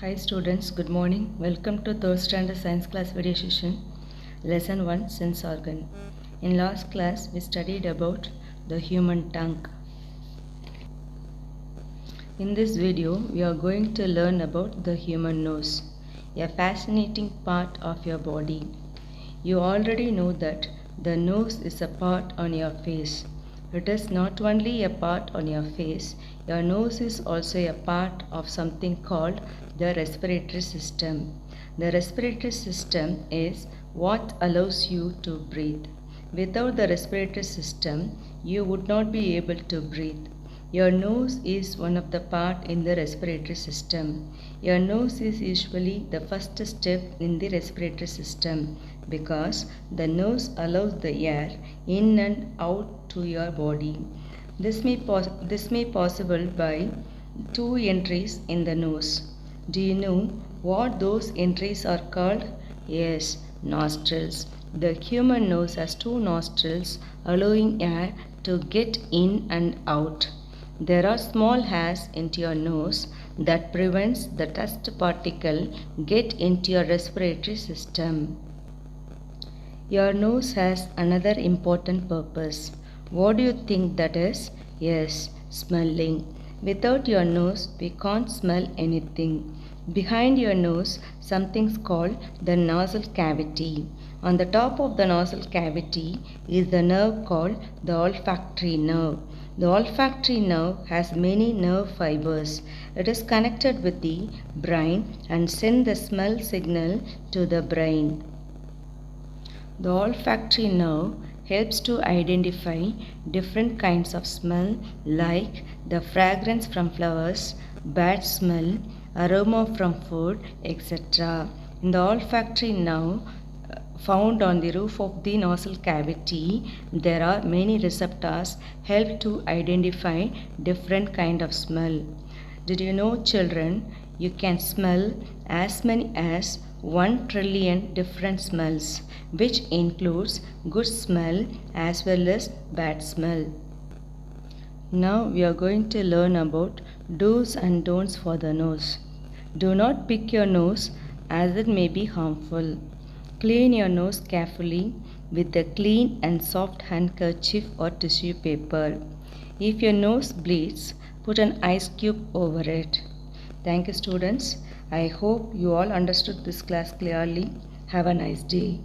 Hi students, good morning. Welcome to 3rd standard science class video session. Lesson 1, sense organ. In last class we studied about the human tongue. In this video we are going to learn about the human nose, a fascinating part of your body. You already know that the nose is a part on your face. It is not only a part on your face, your nose is also a part of something called the respiratory system. The respiratory system is what allows you to breathe. Without the respiratory system, you would not be able to breathe. Your nose is one of the part in the respiratory system. Your nose is usually the first step in the respiratory system because the nose allows the air in and out to your body. This may possible by two entries in the nose. Do you know what those entries are called? Yes, nostrils. The human nose has two nostrils allowing air to get in and out. There are small hairs into your nose that prevents the dust particle get into your respiratory system. Your nose has another important purpose. What do you think that is? Yes, smelling. Without your nose, we can't smell anything. Behind your nose, something's called the nasal cavity. On the top of the nasal cavity is the nerve called the olfactory nerve. The olfactory nerve has many nerve fibers. It is connected with the brain and sends the smell signal to the brain. The olfactory nerve helps to identify different kinds of smell like the fragrance from flowers, bad smell, aroma from food, etc. In the olfactory nerve found on the roof of the nasal cavity, there are many receptors help to identify different kind of smell. Did you know, children, you can smell as many as 1 trillion different smells, which includes good smell as well as bad smell. Now we are going to learn about do's and don'ts for the nose. Do not pick your nose as it may be harmful. Clean your nose carefully with a clean and soft handkerchief or tissue paper. If your nose bleeds, put an ice cube over it. Thank you, students. I hope you all understood this class clearly. Have a nice day.